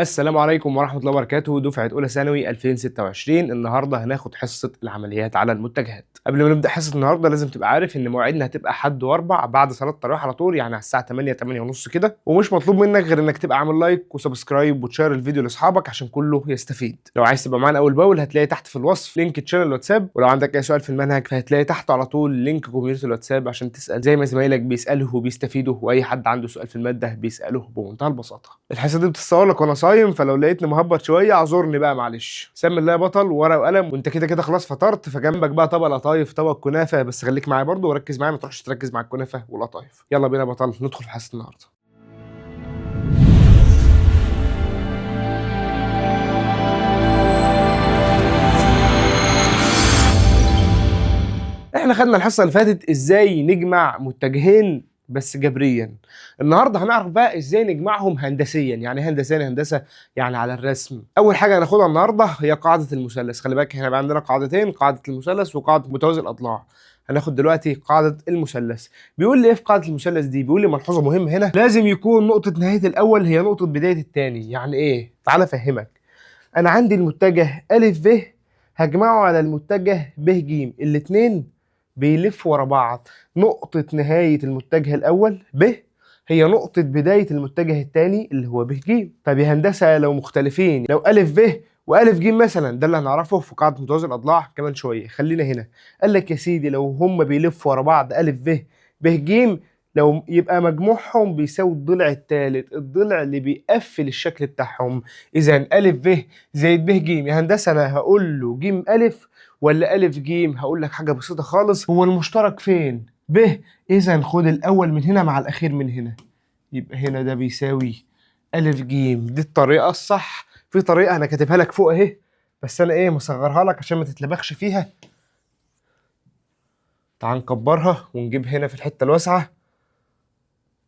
السلام عليكم ورحمة الله وبركاته. دفعة أولى ثانوي 2026. النهاردة هناخد حصة العمليات على المتجهات. قبل ما نبدأ حصة النهاردة لازم تبقى عارف إن مواعيدنا هتبقى حد وأربع بعد صلاة التراويح على طول، يعني على الساعة 8 ونص كده، ومش مطلوب منك غير إنك تبقى عامل لايك وسبسكرايب وتشير الفيديو لأصحابك عشان كله يستفيد. لو عايز تبقى معانا أول بأول هتلاقي تحت في الوصف لينك تشانل الواتساب، ولو عندك أي سؤال في المنهج فهتلاقي تحت على طول لينك كوميونتي الواتساب عشان تسأل زي ما زمايلك بيسألوا وبيستفيدوا، وأي حد عنده سؤال في المادة بيسأله بمنتهى البساطة. الحصة دي بتتصور لك وأنا صايم، فلو لقيتني مهبط شويه اعذرني بقى معلش. سمي الله يا بطل، ورقه وقلم، وانت كده كده خلاص فطرت، فجنبك بقى طبق القطايف طبق كنافه، بس خليك معايا برضه وركز معايا، ما تروحش تركز مع الكنافه والقطايف. يلا بينا يا بطل ندخل في حصه النهارده. احنا خدنا الحصه اللي فاتت ازاي نجمع متجهين بس جبريا. النهارده هنعرف بقى ازاي نجمعهم هندسيا. يعني إيه هندسيا؟ هندسه يعني على الرسم. اول حاجه هناخدها النهارده هي قاعده المثلث. خلي بالك احنا بقى عندنا قاعدتين، قاعده المثلث وقاعده متوازي الاضلاع. هناخد دلوقتي قاعده المثلث. بيقول لي ايه في قاعده المثلث دي؟ بيقول لي ملحوظه مهمه هنا، لازم يكون نقطه نهايه الاول هي نقطه بدايه الثاني. يعني ايه؟ تعال افهمك. انا عندي المتجه ا ب هجمعه على المتجه ب ج، الاثنين بيلفوا ورا بعض. نقطة نهاية المتجه الأول ب هي نقطة بداية المتجه الثاني اللي هو ب ج. طب يا هندسة لو مختلفين، لو أ ب وألف ج مثلا، ده اللي هنعرفه في قاعدة متوازي الأضلاع كمان شوية. خلينا هنا. قال لك يا سيدي لو هم بيلفوا ورا بعض أ ب ج، لو يبقى مجموعهم بيساوي الضلع الثالث، الضلع اللي بيقفل الشكل بتاعهم. إذا أ ب زائد ب ج، يا هندسة أنا هقول له ج أ ولا أ ج؟ هقول لك حاجة بسيطة خالص، هو المشترك فين؟ ب. إذا خد الأول من هنا مع الأخير من هنا، يبقى هنا ده بيساوي أ ج. دي الطريقة الصح. في طريقة أنا كاتبها لك فوق أهي، بس أنا إيه مصغرها لك عشان ما تتلبخش فيها. تعال نكبرها ونجيب هنا في الحتة الواسعة.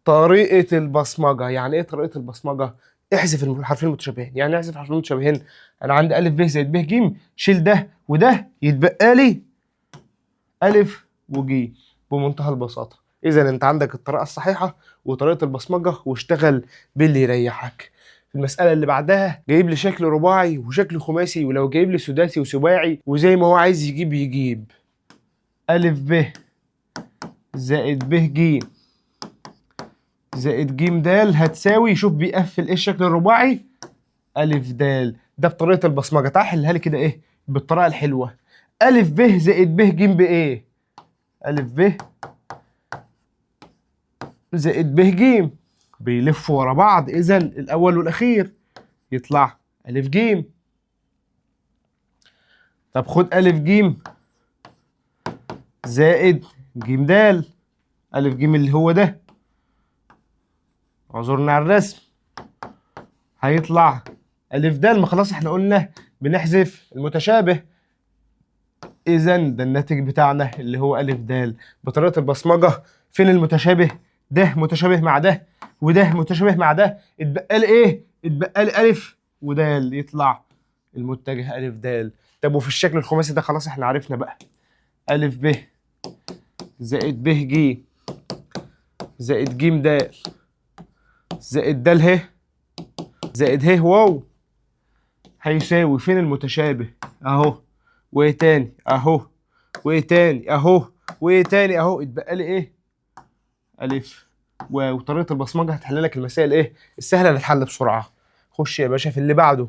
طريقة البصمجة. يعني إيه طريقة البصمجة؟ احذف الحرفين المتشابهين. يعني احذف الحرفين المتشابهين. أنا عندي أ ب زائد ب ج، شيل ده وده يتبقى لي أ وج بمنتهى البساطة. إذا أنت عندك الطريقة الصحيحة وطريقة البصمجة، واشتغل باللي يريحك. في المسألة اللي بعدها جايب لي شكل رباعي وشكل خماسي، ولو جايب لي سداسي وسباعي وزي ما هو عايز يجيب أ ب زائد ب ج زائد ج د هتساوي، شوف بيقفل ايه الشكل الرباعي؟ أ د. ده بطريقة البصمجة. تعال حلها لي كده ايه بالطريقة الحلوة. أ ب زائد ب ج بإيه؟ أ ب زائد ب ج بيلفوا ورا بعض، إذا الأول والأخير يطلع أ ج. طب خد أ ج زائد ج د. أ ج اللي هو ده، اعذرنا على الرسم، هيطلع أ د. ما خلاص احنا قلنا بنحذف المتشابه. إذا ده الناتج بتاعنا اللي هو أ د. بطريقة البصمجة فين المتشابه؟ ده متشابه مع ده وده متشابه مع ده، اتبقى لي ايه؟ اتبقى لي أ ود، يطلع المتجه أ د. طب وفي الشكل الخماسي ده خلاص احنا عرفنا بقى. أ ب زائد ب ج زائد ج د زائد د ه زائد ه واو هيساوي فين المتشابه؟ اهو، وايه تاني اهو، وايه تاني اهو، وايه تاني اهو، اتبقى لي ايه؟ أ واو. طريقة البصمجة هتحل لك المسائل ايه السهلة اللي تحل بسرعة. خش يا باشا في اللي بعده.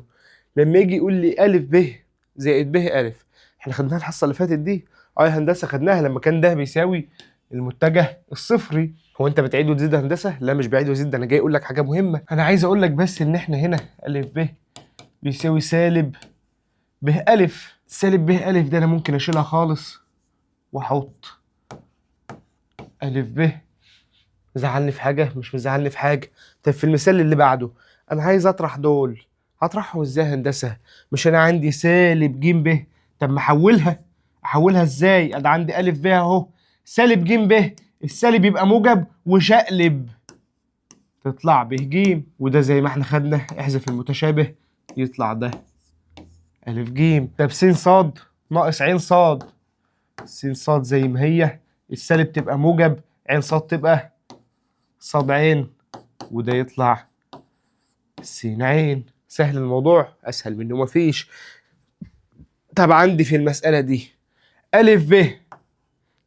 لما يجي يقول لي أ ب زائد ب أ، احنا خدناها الحصة اللي فاتت دي. اه يا هندسة خدناها لما كان ده بيساوي المتجه الصفري. هو انت بتعيد وتزيد يا هندسة؟ لا مش بعيد وزيد، ده انا جاي اقول لك حاجة مهمة. انا عايز اقول لك بس ان احنا هنا أ ب بيساوي سالب ب أ. سالب ب أ ده انا ممكن اشيلها خالص واحط أ ب. مزعلني في حاجة؟ مش مزعلني في حاجة. طب في المثال اللي بعده أنا عايز أطرح دول، هطرحهم إزاي يا هندسة؟ مش أنا عندي سالب ج ب؟ طب ما أحولها إزاي؟ أنا عندي أ ب أهو، سالب ج ب، السالب يبقى موجب وشقلب تطلع ب ج، وده زي ما إحنا خدنا احذف المتشابه يطلع ده أ ج. طب س ص ناقص ع ص، س ص زي ما هي، السالب تبقى موجب، ع ص تبقى ص ع، وده يطلع س ع. سهل الموضوع، اسهل منه مفيش. طب عندي في المسألة دي ألف ب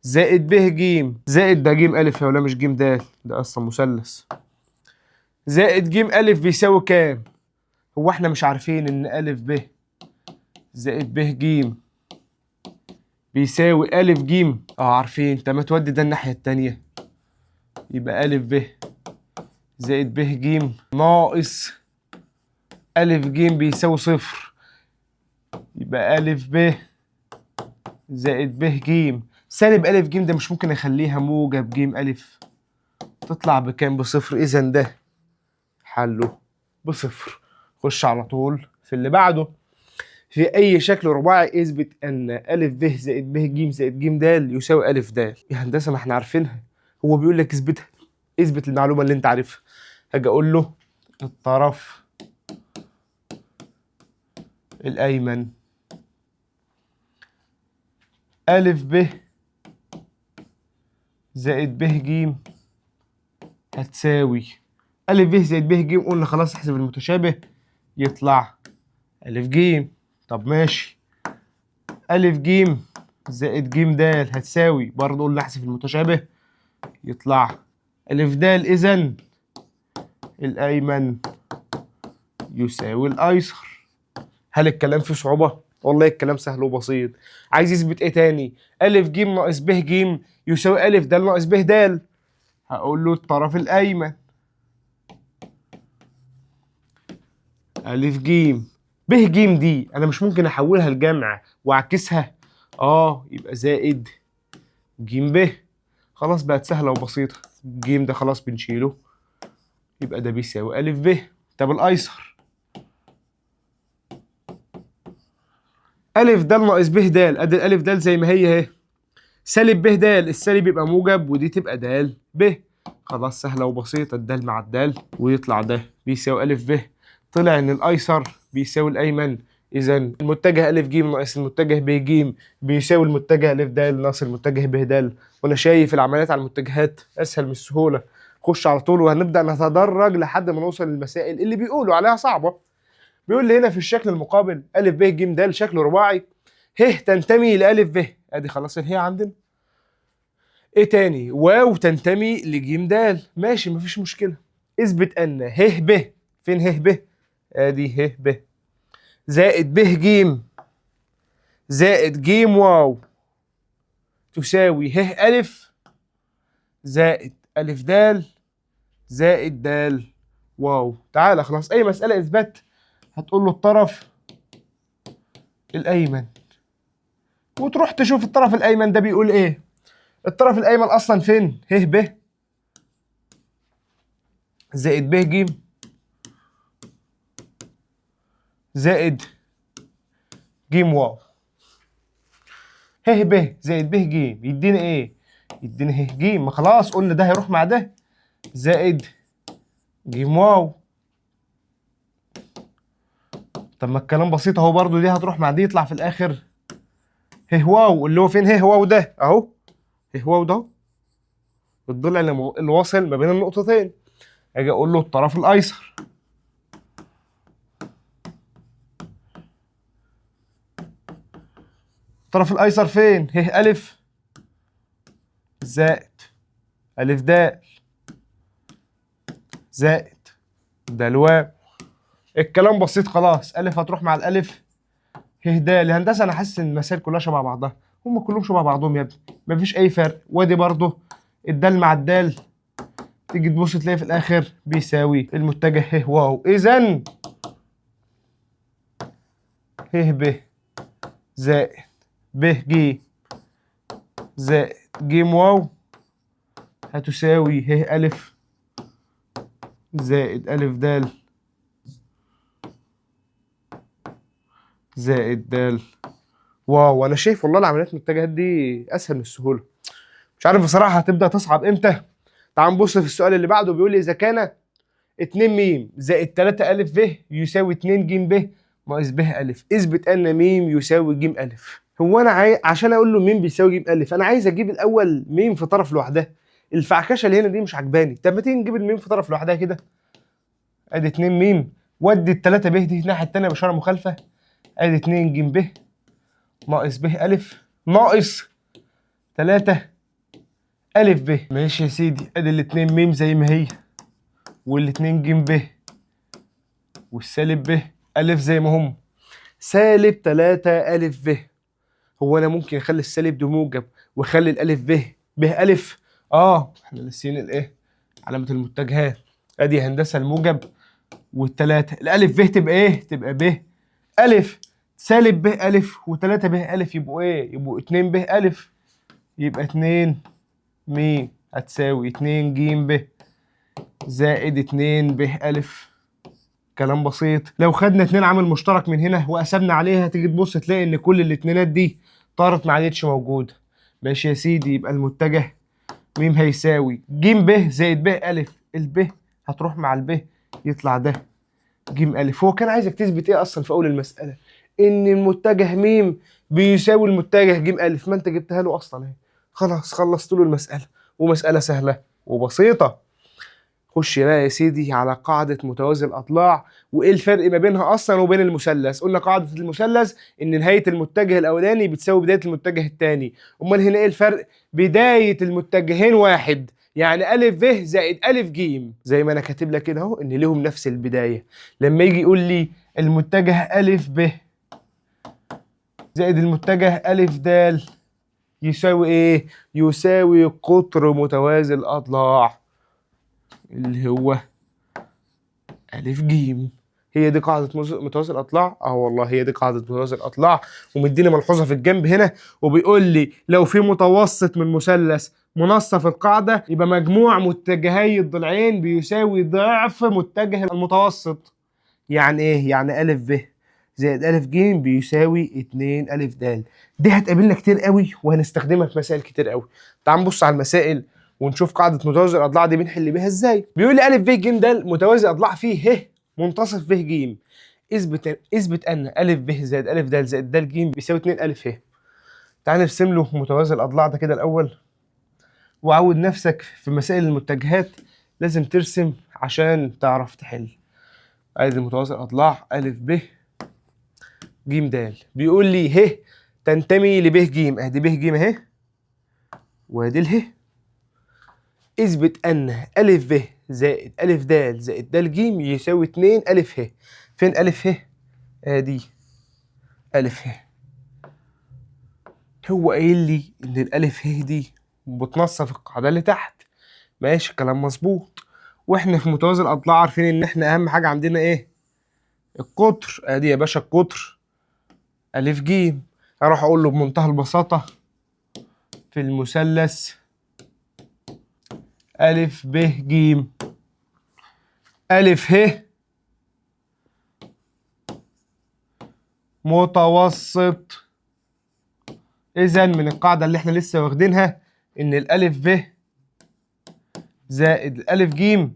زائد ب ج زائد ده ج ألف يا ولا مش ج د، ده أصلا مثلث، زائد ج ألف بيساوي كام؟ هو احنا مش عارفين إن ألف ب زائد ب ج بيساوي ألف ج؟ عارفين. طب ما تودي ده الناحية التانية، يبقى ألف ب زائد ب ج ناقص ألف ج بيساوي صفر، يبقى ألف ب زائد ب ج سالب ألف ج ده مش ممكن أخليها موجب ج ألف، تطلع بكام؟ بصفر. إذا ده حله بصفر. خش على طول في اللي بعده. في أي شكل رباعي اثبت أن ألف ب زائد ب ج زائد ج د يساوي ألف د. يا هندسة ما احنا عارفينها، هو بيقول لك اثبتها، اثبت المعلومة اللي أنت عارفها. هاجي أقول له الطرف الأيمن ألف ب زائد ب ج هتساوي ألف ب زائد ب ج، قلنا خلاص احسب المتشابه يطلع ألف ج. طب ماشي، ألف ج زائد ج د هتساوي برضه، قلنا احسب المتشابه يطلع ألف د. إذا الأيمن يساوي الأيسر. هل الكلام فيه صعوبة؟ والله الكلام سهل وبسيط. عايز يثبت إيه تاني؟ ألف ج ناقص ب ج يساوي ألف د ناقص ب د. هقول له الطرف الأيمن ألف ج ب ج دي أنا مش ممكن أحولها لجمع وأعكسها؟ يبقى زائد ج ب. خلاص بقت سهلة وبسيطة، ج ده خلاص بنشيله، يبقى ده بيساوي ألف ب. طب الأيسر ألف د ناقص ب د، أدي الألف د زي ما هي أهي، سالب ب د، السالب يبقى موجب ودي تبقى د ب. خلاص سهلة وبسيطة، الدال مع الدال ويطلع ده بيساوي ألف ب. طلع إن الأيسر بيساوي الأيمن. إذا المتجه ألف ج ناقص المتجه ب ج بيساوي المتجه ألف د ناقص المتجه ب د. وأنا شايف العمليات على المتجهات أسهل من السهولة. خش على طول وهنبدأ نتدرج لحد ما نوصل للمسائل اللي بيقولوا عليها صعبة. بيقول لي هنا في الشكل المقابل ألف ب ج د شكل رباعي، ه تنتمي لألف ب، أدي خلاص الهي عندنا. إيه تاني؟ واو تنتمي لج د. ماشي مفيش مشكلة. اثبت أن ه ب، فين ه ب؟ أدي ه ب زائد ب ج زائد ج واو تساوي ه ألف زائد ألف د زائد د واو. تعالى خلاص أي مسألة إثبات هتقول له الطرف الأيمن، وتروح تشوف الطرف الأيمن ده بيقول إيه. الطرف الأيمن أصلا فين؟ ه ب زائد ب ج زائد ج واو. ه ب زائد ب ج يديني ايه؟ يديني ه ج، ما خلاص قلنا ده هيروح مع ده، زائد ج واو. طب ما الكلام بسيط اهو، برضو دي هتروح مع دي يطلع في الاخر ه واو، اللي هو فين ه واو ده اهو، ه واو ده الضلع اللي واصل ما بين النقطتين. اجي اقول له الطرف الايسر الطرف الايسر فين؟ ه الف زائد الف د زائد د الواو. الكلام بسيط خلاص، الف هتروح مع الالف، ه د. الهندسه انا حاسس ان المسائل كلها شبه بعضها، هم كلهم شبه بعضهم يا ابني، مفيش اي فرق. وادي برضه الدال مع الدال، تيجي تبص تلاقي في الاخر بيساوي المتجه ه واو. اذا ه ب زائد ب ج زائد ج واو هتساوي ه الف زائد الف د زائد د واو. انا شايف والله العمليات المتجهات دي اسهل من السهوله، مش عارف بصراحه هتبدا تصعب امتى. تعال نبص في السؤال اللي بعده. بيقول لي اذا كان 2 م زائد 3 أ ب يساوي 2 ج ب ناقص ب أ، اثبت ان م يساوي ج أ. هو انا عشان اقول له م بيساوي ج أ انا عايز اجيب الاول م في طرف لوحدها، الفعكشه اللي هنا دي مش عجباني. طب ما تيجي نجيب الميم في طرف لوحدها كده. ادي 2 م ودي التلاتة ب دي الناحية التانية بإشارة مخالفة. ادي 2 ج ب ناقص ب أ ناقص 3 أ ب. ماشي يا سيدي، ادي الاتنين م زي ما هي، والاتنين ج ب والسالب ب أ زي ما هم. سالب 3 أ ب. هو انا ممكن اخلي السالب ده موجب واخلي الالف ب أ؟ احنا ناسيين الايه؟ علامة المتجهات. ادي هندسة الموجب والتلاتة، الالف ب تبقى ايه؟ تبقى ب أ. سالب ب أ و3 ب أ يبقوا ايه؟ يبقوا 2 ب أ. يبقى 2 م هتساوي 2 ج ب زائد 2 ب أ. كلام بسيط. لو خدنا 2 عامل مشترك من هنا وقسمنا عليها، تيجي تبص تلاقي ان كل الاتنينات دي طارت ما عادتش موجوده. ماشي يا سيدي، يبقى المتجه م هيساوي ج ب زائد ب أ. الب هتروح مع الب يطلع ده ج أ. هو كان عايزك تثبت ايه اصلا في اول المساله؟ ان المتجه م بيساوي المتجه ج أ. ما انت جبتها له اصلا اهي. خلاص خلصت له المساله، ومساله سهله وبسيطه. خش بقى يا سيدي على قاعدة متوازي الأضلاع، وإيه الفرق ما بينها أصلا وبين المثلث؟ قلنا قاعدة المثلث إن نهاية المتجه الأولاني بتساوي بداية المتجه الثاني. أمال هنا إيه الفرق؟ بداية المتجهين واحد، يعني أ ب زائد أ ج، زي ما أنا كاتب لك كده أهو، إن لهم نفس البداية. لما يجي يقول لي المتجه أ ب زائد المتجه أ د يساوي إيه؟ يساوي قطر متوازي الأضلاع اللي هو أ ج. هي دي قاعدة متوازي الأضلاع؟ والله هي دي قاعدة متوازي الأضلاع. ومديني ملحوظة في الجنب هنا وبيقول لي لو في متوسط من مثلث منصف القاعدة يبقى مجموع متجهي الضلعين بيساوي ضعف متجه المتوسط. يعني إيه؟ يعني أ ب زائد أ ج بيساوي 2 أ د. دي هتقابلنا كتير قوي وهنستخدمها في مسائل كتير قوي. تعال نبص على المسائل ونشوف قاعدة متوازي الأضلاع دي بنحل بيها ازاي. بيقول لي أ ب ج د متوازي أضلاع فيه ه منتصف ب ج. اثبت أن أ ب زائد أ د زائد د ج بيساوي 2 أ ه. تعال نرسم له متوازي الأضلاع ده كده الأول، وعود نفسك في مسائل المتجهات لازم ترسم عشان تعرف تحل. ادي متوازي الأضلاع أ ب ج د. بيقول لي ه تنتمي لب ج، ادي ب ج اهي وادي اله. اثبت ان أ ب زائد أ د زائد د ج يساوي 2 أ ه. فين أ ه؟ ادي أ ه. هو قايل لي ان الألف ه دي بتنصف القاعدة اللي تحت. ماشي، كلام مظبوط. واحنا في متوازي الأضلاع عارفين ان احنا اهم حاجة عندنا ايه؟ القطر. ادي يا باشا القطر أ ج. اروح اقول له بمنتهى البساطة في المثلث أ ب ج أ ه متوسط. إذا من القاعدة اللي احنا لسه واخدينها إن الألف ب زائد الألف ج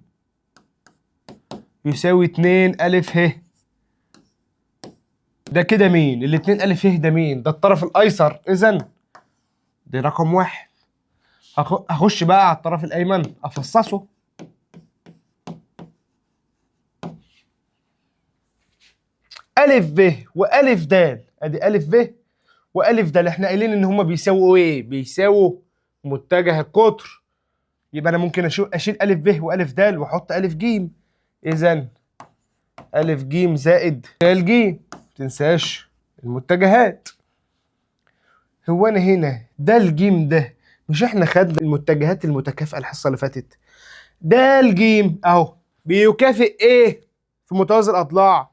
يساوي 2 أ ه. ده كده مين؟ الاتنين أ ه ده مين؟ ده الطرف الأيسر. إذا دي رقم واحد. هخش بقى على الطرف الأيمن أفصصه. أ ب وأ د. أدي أ ب وأ د احنا قايلين إن هما بيساووا إيه؟ بيساووا متجه القطر. يبقى أنا ممكن أشيل أ ب وأ د وأحط أ ج. إذا أ ج زائد د ج. متنساش المتجهات. هو أنا هنا د ج ده مش احنا خدنا المتجهات المتكافئة الحصة اللي فاتت؟ د ج أهو بيكافئ إيه في متوازي الأضلاع؟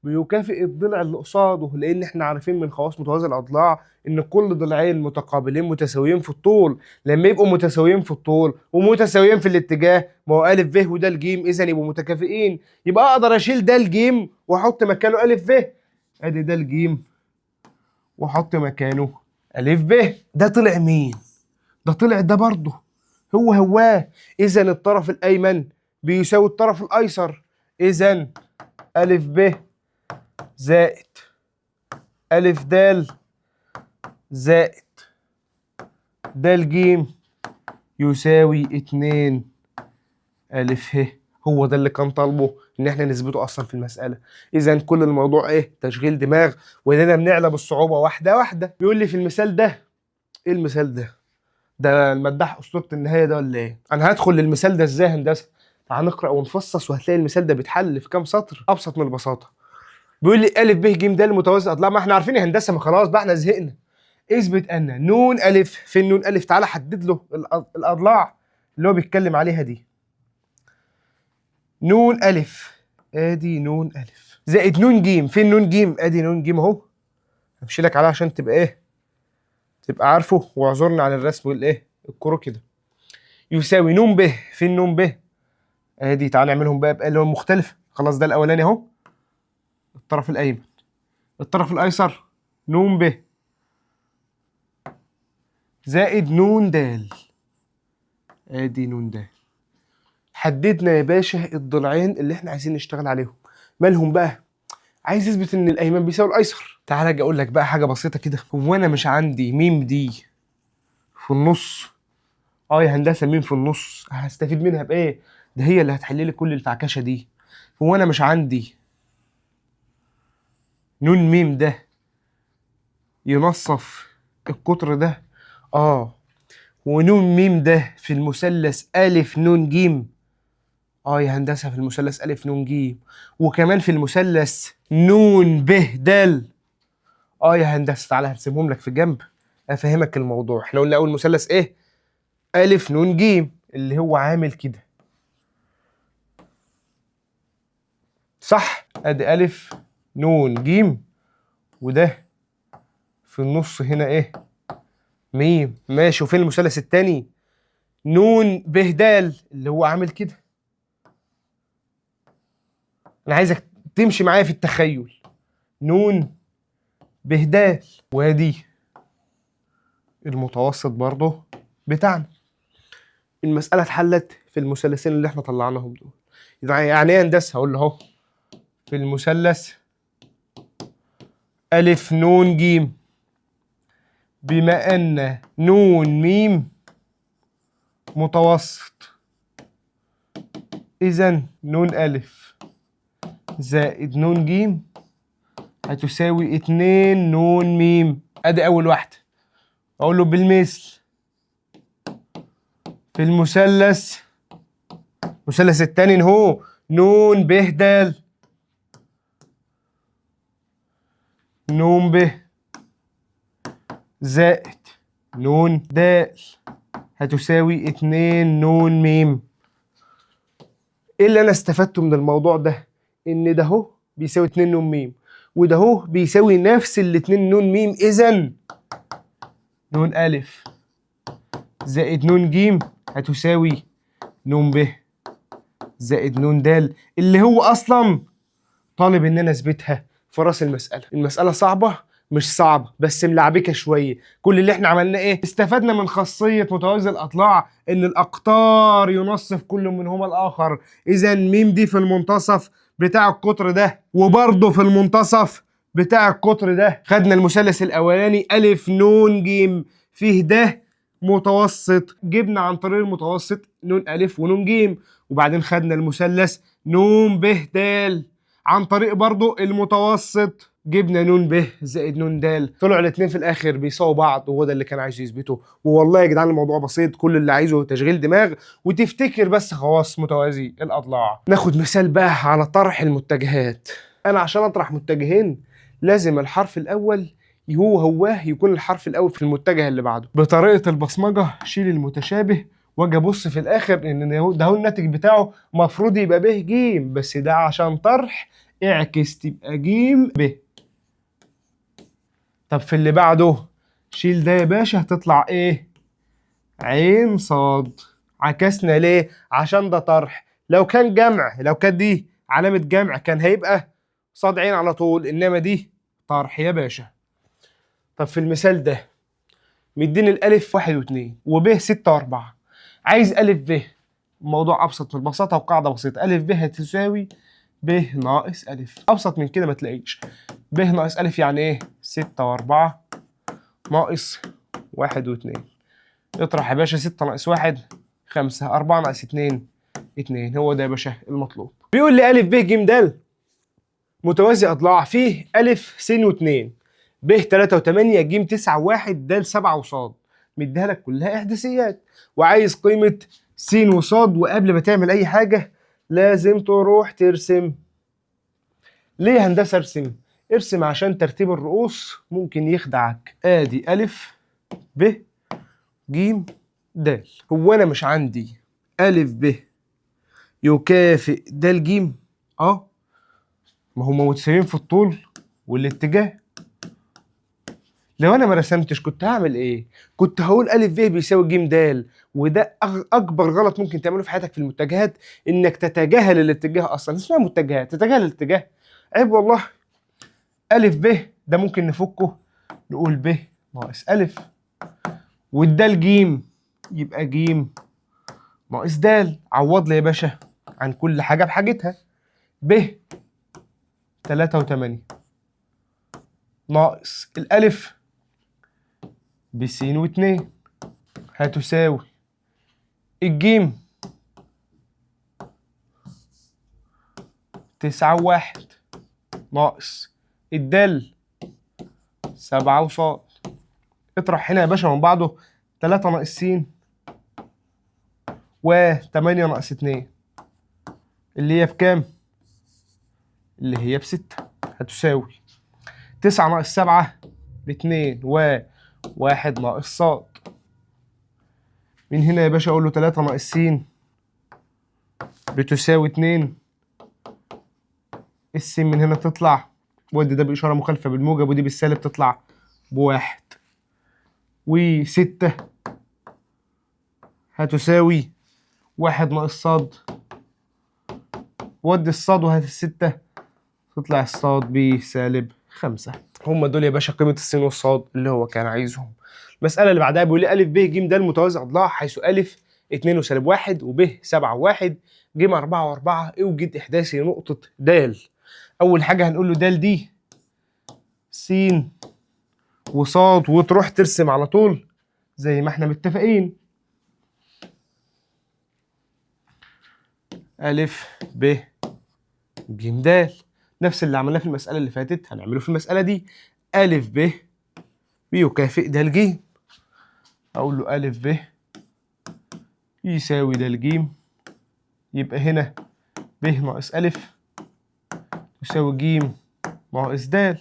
بيكافئ الضلع اللي قصاده، لان احنا عارفين من خواص متوازي الاضلاع ان كل ضلعين متقابلين متساويين في الطول. لما يبقوا متساويين في الطول ومتساويين في الاتجاه، ما هو أ ب وده ج اذا يبقوا متكافئين. يبقى اقدر اشيل ده ج واحط مكانه أ ب. ادي ده ج واحط مكانه أ ب. ده طلع مين؟ ده طلع ده برضه هو. اذا الطرف الايمن بيساوي الطرف الايسر. اذا أ ب زائد أ د زائد د ج يساوي 2 أ ه هو ده اللي كان طالبه ان احنا نثبته اصلا في المساله. اذا كل الموضوع ايه؟ تشغيل دماغ، واننا بنعلى بالصعوبه واحده واحده. بيقول لي في المثال ده، ايه المثال ده؟ ده المداح اسطوره النهايه ده ولا ايه؟ انا هدخل للمثال ده ازاي يا هندسه؟ تعال نقرا ونفصص وهتلاقي المثال ده بيتحل في كام سطر ابسط من البساطه. بيقول لي ا ب ج د متوازي اضلاع. ما احنا عارفين يا هندسه، ما خلاص بقى احنا زهقنا. اثبت ان نون الف، فين نون الف؟ تعالى حدد له الاضلاع اللي هو بيتكلم عليها دي. نون الف، ادي نون الف، زائد نون جيم، فين نون جيم؟ ادي نون جيم اهو. همشي لك عليها عشان تبقى ايه؟ تبقى عارفه، واعذرني عن الرسم والايه الكرو كده. يساوي نون ب، فين نون ب؟ ادي. تعالى نعملهم بقى بقى مختلفه. خلاص ده الاولاني اهو، الطرف الايمن. الطرف الايسر نون ب زائد نون د، ادي نون د. حددنا يا باشا الضلعين اللي احنا عايزين نشتغل عليهم. مالهم بقى؟ عايز يثبت ان الايمن بيساوي الايسر. تعالى اجي اقول لك بقى حاجه بسيطه كده. هو انا مش عندي ميم دي في النص؟ يا هندسه ميم في النص، هستفيد منها بايه؟ ده هي اللي هتحل لي كل الفعكشه دي. هو انا مش عندي نون ميم ده ينصف القطر ده؟ ونون ميم ده في المثلث ألف نون جيم. يا هندسة في المثلث ألف نون جيم، وكمان في المثلث نون ب د. يا هندسة تعالى هرسمهم لك في جنب أفهمك الموضوع. احنا قلنا أول مثلث إيه؟ ألف نون جيم، اللي هو عامل كده، صح؟ أدي ألف نون جيم، وده في النص هنا إيه؟ ميم، ماشي. وفين المثلث التاني؟ نون ب د، اللي هو عامل كده. أنا عايزك تمشي معايا في التخيل. نون ب د، وادي المتوسط برضه بتاعنا. المسألة اتحلت في المثلثين اللي احنا طلعناهم دول. يعني ايه هندسة؟ هقول له اهو في المثلث ألف نون جيم، بما أن نون ميم متوسط، إذا نون ألف زائد نون جيم هتساوي 2 نون ميم. أدي أول واحدة. أقول له بالمثل في المثلث التاني هو نون ب د، نون ب زائد نون د هتساوي 2 نون ميم. ايه اللي انا استفدته من الموضوع ده؟ ان ده اهو بيساوي 2 نون ميم، وده اهو بيساوي نفس الاتنين نون ميم. اذا نون الف زائد نون جيم هتساوي نون ب زائد نون د، اللي هو اصلا طالب ان انا اثبتها في راس المساله. المساله صعبه؟ مش صعبه، بس ملعبكه شويه. كل اللي احنا عملناه ايه؟ استفدنا من خاصيه متوازي الاضلاع، ان الاقطار ينصف كل منهما الاخر. اذا ميم دي في المنتصف بتاع القطر ده، وبرضه في المنتصف بتاع القطر ده. خدنا المثلث الاولاني الف نون جيم فيه ده متوسط، جبنا عن طريق المتوسط نون الف ونون جيم. وبعدين خدنا المثلث نون ب د عن طريق برضو المتوسط، جبنا نون ب زائد نون د. طلعوا الاثنين في الاخر بيساووا بعض، وهو ده اللي كان عايز يثبته. والله يا جدعان الموضوع بسيط، كل اللي عايزه تشغيل دماغ وتفتكر بس خواص متوازي الاضلاع. ناخد مثال بقى على طرح المتجهات. انا عشان اطرح متجهين لازم الحرف الاول هو يكون الحرف الاول في المتجه اللي بعده. بطريقه البصمجه شيل المتشابه واجي ابص في الاخر ان ده هو الناتج بتاعه المفروض يبقى ب ج، بس ده عشان طرح اعكس تبقى ج ب. طب في اللي بعده شيل ده يا باشا هتطلع ايه؟ عين صاد. عكسنا ليه؟ عشان ده طرح. لو كان جمع، لو كانت دي علامة جمع كان هيبقى صاد عين على طول، انما دي طرح يا باشا. طب في المثال ده مديني الالف 1 و2 وب 6 و4، عايز الف ب. الموضوع ابسط من البساطه وقاعده بسيطه. الف ب هتساوي ب ناقص الف. ابسط من كده ما تلاقيش. ب ناقص الف يعني ايه؟ 6 و4 ناقص 1 و2. اطرح يا باشا. 6 ناقص 1 5، 4 ناقص 2 2. هو ده يا باشا المطلوب. بيقول لي أ ب ج د متوازي أضلاع فيه أ س و2 ب 3 و8 ج 9 و1 د 7 وص. مديها لك كلها إحداثيات وعايز قيمة س وص. وقبل ما تعمل أي حاجة لازم تروح ترسم. ليه هندسة ارسم؟ ارسم عشان ترتيب الرؤوس ممكن يخدعك. ادي أ ب ج د. هو انا مش عندي أ ب يكافئ د ج؟ ما هم متساويين في الطول والاتجاه. لو انا ما رسمتش كنت هعمل ايه؟ كنت هقول أ ب بيساوي ج د. وده اكبر غلط ممكن تعمله في حياتك في المتجهات، انك تتجاهل الاتجاه. اصلا اسمها متجهات، تتجاهل الاتجاه، عيب والله. أ ب ده ممكن نفكه نقول ب ناقص أ، والدال ج يبقى ج ناقص د. عوض لي يا باشا عن كل حاجة بحاجتها. ب 3 و8 ناقص الألف ب س و2 هتساوي الجيم 9 و1 ناقص الدال 7 وص. اطرح هنا يا باشا من بعضه 3 ناقص س و8 ناقص 2 اللي هي بكام؟ اللي هي ب6 هتساوي 9 ناقص 7 ب2 و1 ناقص ص. من هنا يا باشا اقول له 3 ناقص س بتساوي 2. الس من هنا تطلع، ودي ده بإشارة مخالفة بالموجب ودي بالسالب، تطلع بواحد. و6 هتساوي 1 ناقص ص، ودي الصاد وهات ال6 تطلع الصاد بسالب 5. هم دول يا باشا قيمة الس والصاد اللي هو كان عايزهم. المسألة اللي بعدها بيقول لي أ ب ج د متوازي أضلاع حيث أ 2 وسالب 1 وب 7 و1 ج 4 و4 اوجد إحداثي نقطة د. أول حاجة هنقول له د دي س وصاد، وتروح ترسم على طول زي ما احنا متفقين. أ ب ج د نفس اللي عملناه في المسألة اللي فاتت هنعمله في المسألة دي. أ ب بيكافئ د ج، أقول له أ ب يساوي د ج، يبقى هنا ب ناقص أ يساوي ج ناقص د.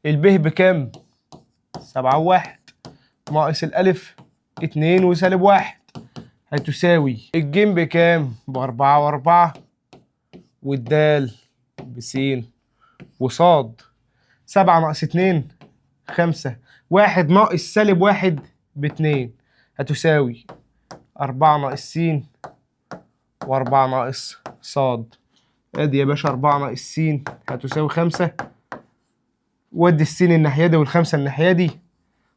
الب بكام؟ 7 و1 ناقص الألف 2 وسالب 1 هتساوي الجيم بكام؟ ب4 و4 والدال بس وصاد. 7 ناقص 2 5 1 ناقص سالب 1 ب2 هتساوي 4 ناقص س و4 ناقص صاد. ادي يا باشا 4 ناقص س هتساوي 5، ودي السين الناحية دي والخمسة الناحية دي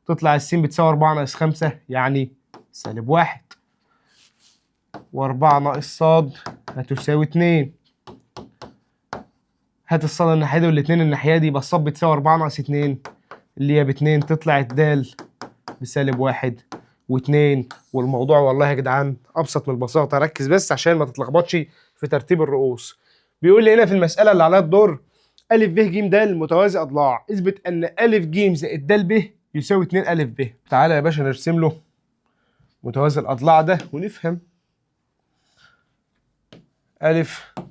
تطلع السين بتساوي 4 ناقص 5 يعني سالب 1، و4 ناقص صاد هتساوي 2. هات الصاد الناحية دي والاتنين الناحية دي، يبقى الصاد بتساوي 4 ناقص 2 اللي هي ب2، تطلع الدال بسالب 1 و2. والموضوع والله يا جدعان أبسط من البساطة، ركز بس عشان ما تتلخبطش في ترتيب الرؤوس. بيقول لي هنا في المسألة اللي عليها الدور أ ب ج د متوازي أضلاع، اثبت أن أ ج زائد د ب يساوي 2 أ ب. تعالى يا باشا نرسم له متوازي الأضلاع ده ونفهم. أ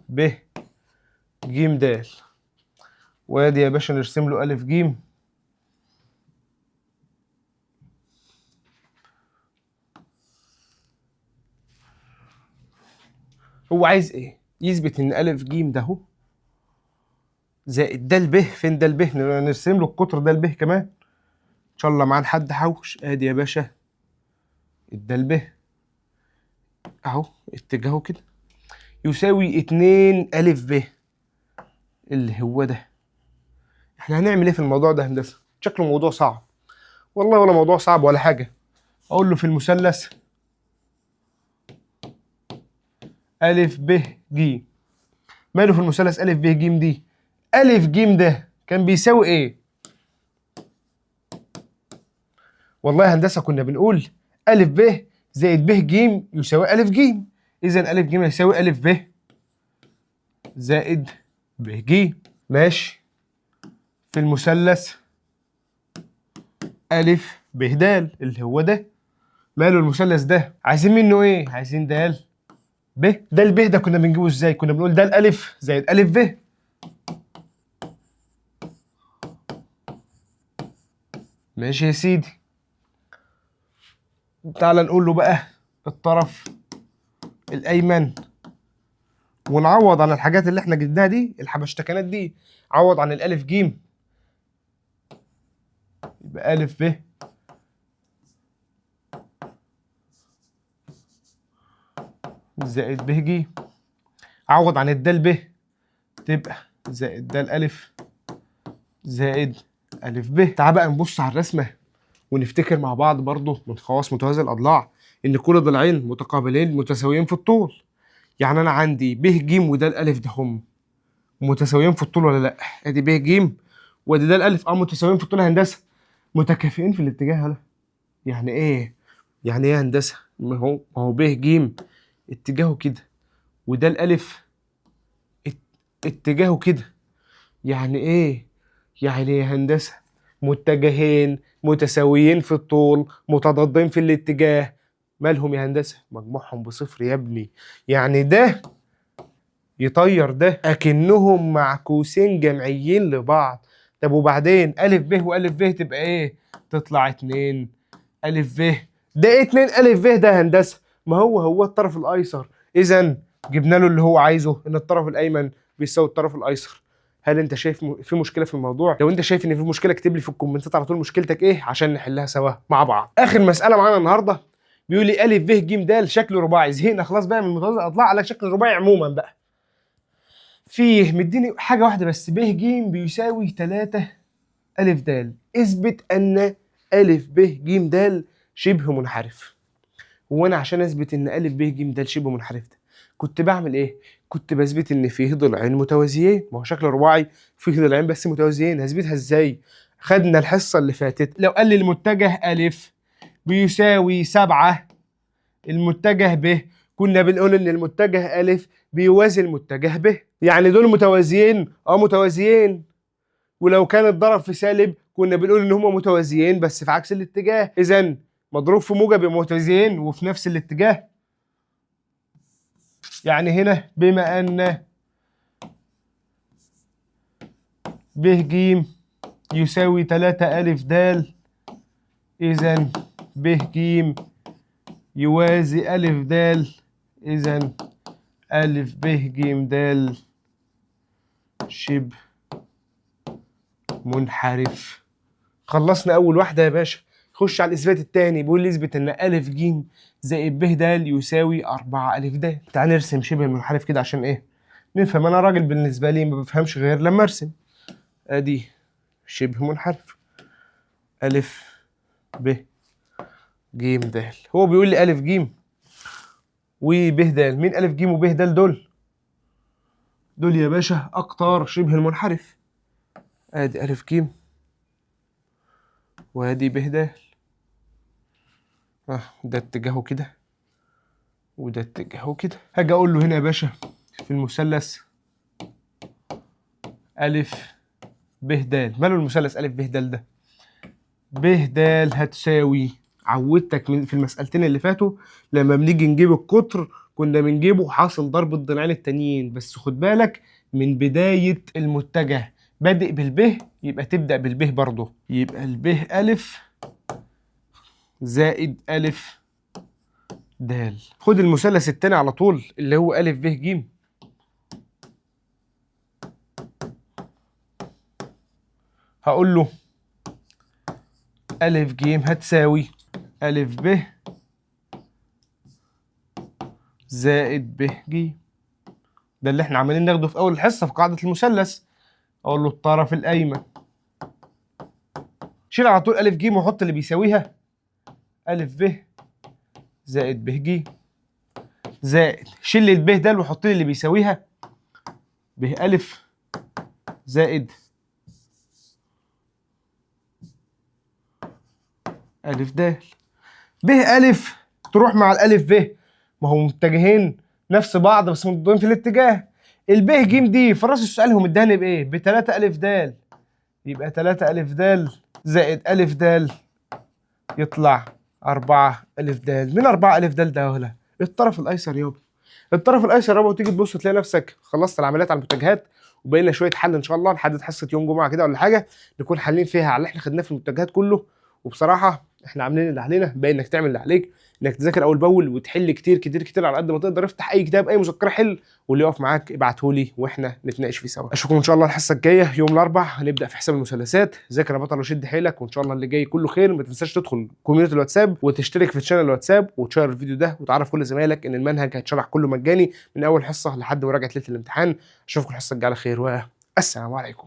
ب ج د، وادي يا باشا نرسم له أ ج. هو عايز ايه؟ يثبت ان أ ج ده اهو زائد د ب. فين د ب؟ نرسم له القطر د ب كمان ان شاء الله معاه حد حوش. ادي يا باشا الد ب اهو اتجاهه كده يساوي 2 أ ب اللي هو ده. احنا هنعمل ايه في الموضوع ده هندسه؟ شكله موضوع صعب. والله ولا موضوع صعب ولا حاجه. اقول له في المثلث أ ب ج. ماله في المثلث أ ب ج دي؟ أ ج ده كان بيساوي ايه؟ والله يا هندسه كنا بنقول أ ب زائد ب ج يساوي أ ج. إذا أ ج يساوي أ ب زائد ب ج. ماشي. في المثلث أ ب د اللي هو ده، ماله المثلث ده؟ عايزين منه إيه؟ عايزين د ب. د ب ده كنا بنجيبه إزاي؟ كنا بنقول د الألف زائد أ ب. ماشي يا سيدي. تعال نقول له بقى الطرف الأيمن ونعوض عن الحاجات اللي احنا جبناها دي، الحبشتكنات دي. عوض عن الألف ج، يبقى أ ب زائد ب ج. عوض عن الدال ب تبقى زائد دال ألف زائد أ ب. تعال بقى نبص على الرسمة ونفتكر مع بعض برضو من خواص متوازي الأضلاع إن كل ضلعين متقابلين متساويين في الطول. يعني أنا عندي ب ج ودال ألف ده هم متساويين في الطول ولا لأ؟ أدي ب ج وأدي دال ألف متساويين في الطول يا هندسة. متكافئين في الاتجاه. ولا يعني إيه؟ يعني إيه يا هندسة؟ ما هو ب ج اتجاهه كده وده الألف اتجاهه كده. يعني إيه؟ يعني يا هندسة متجهين متساويين في الطول متضادين في الاتجاه، مالهم يا هندسة؟ مجموعهم بصفر يا ابني. يعني ده يطير ده أكنهم معكوسين جمعيين لبعض. طب وبعدين أ ب وأ ب تبقى إيه؟ تطلع 2 أ ب. ده إيه 2 أ ب ده يا هندسة؟ ما هو الطرف الأيسر. إذا جبنا له اللي هو عايزه، إن الطرف الأيمن بيساوي الطرف الأيسر. هل أنت شايف في مشكلة في الموضوع؟ لو أنت شايف إن في مشكلة اكتب لي في الكومنتات على طول مشكلتك إيه عشان نحلها سوا مع بعض. آخر مسألة معانا النهاردة بيقول لي أ ب ج د شكل رباعي. زهقنا خلاص بقى من متوازي الأضلاع على شكل رباعي عموما بقى. فيه مديني حاجة واحدة بس، ب ج بيساوي 3 أ د. اثبت أن أ ب ج د شبه منحرف. وانا عشان اثبت ان أ ب ج د شبه منحرف ده كنت بعمل ايه؟ كنت بثبت ان فيه ضلعين متوازيين. ما هو شكل رباعي فيه ضلعين بس متوازيين. هثبتها ازاي؟ خدنا الحصة اللي فاتت لو قال لي المتجه أ بيساوي 7 المتجه ب، كنا بنقول ان المتجه أ بيوازي المتجه ب. يعني دول متوازيين؟ متوازيين. ولو كان الضرب في سالب كنا بنقول ان هما متوازيين بس في عكس الاتجاه. اذا مضروب في موجب يبقى متوازيين وفي نفس الاتجاه. يعني هنا بما ان ب ج يساوي 3 أ د، اذا ب ج يوازي أ د، اذا أ ب ج د شبه منحرف. خلصنا اول واحده يا باشا. خش على الاثبات الثاني. بيقول لي اثبت ان أ ج زائد ب د يساوي 4 أ د. تعال نرسم شبه المنحرف كده عشان ايه؟ نفهم. انا راجل بالنسبه لي ما بفهمش غير لما ارسم. ادي شبه منحرف أ ب ج د. هو بيقول لي أ ج وب د. مين أ ج وب د دول؟ دول يا باشا اقطار شبه المنحرف. ادي أ ج وادي ب د. ده اتجاهه كده وده اتجاهه كده. هاجي اقول له هنا يا باشا في المثلث أ ب د. ماله المثلث أ ب د ده؟ ب د هتساوي، عودتك في المسألتين اللي فاتوا لما بنيجي نجيب القطر كنا بنجيبه حاصل ضرب الضلعين التانيين، بس خد بالك من بداية المتجه بادئ بالب يبقى تبدأ بالب برضه. يبقى الب أ زائد أ د. خد المثلث التاني على طول اللي هو أ ب ج. هقول له أ ج هتساوي أ ب زائد ب ج. ده اللي احنا عمالين ناخده في أول الحصة في قاعدة المثلث. أقول له الطرف الأيمن. شيل على طول أ ج وحط اللي بيساويها أ ب زائد ب ج زائد شيل الب د وحط لي اللي بيساويها ب أ زائد أ د. ب أ تروح مع الالف ب، ما هم متجهين نفس بعض بس مضادين في الاتجاه. الب ج د في راس السؤال هم اداني بايه؟ ب 3 الف د، يبقى 3 الف د زائد الف د يطلع 4 الف د. مين 4 الف د ده يا ولا؟ الطرف الايسر يابا. الطرف الايسر يابا، وتيجي تبص تلاقي نفسك خلصت العمليات على المتجهات، وبقينا شويه حل ان شاء الله لحد حصه يوم جمعه كده ولا حاجه نكون حالين فيها على اللي احنا خدناه في المتجهات كله. وبصراحه احنا عاملين اللي علينا، باقي انك تعمل اللي عليك، انك تذاكر اول باول وتحل كتير كتير كتير على قد ما تقدر. افتح اي كتاب اي مذكره حل، واللي يقف معاك ابعته لي واحنا نتناقش فيه سوا. اشوفكم ان شاء الله الحصه الجايه يوم الاربعاء، هنبدا في حساب المثلثات. ذاكر يا بطل وشد حيلك، وان شاء الله اللي جاي كله خير. ما تنساش تدخل كوميونتي الواتساب وتشترك في الشانل الواتساب وتشير الفيديو ده وتعرف كل زمايلك ان المنهج هيتشرح كله مجاني من اول حصه لحد مراجعه ليله الامتحان. اشوفكم الحصه الجايه على خير والسلام عليكم.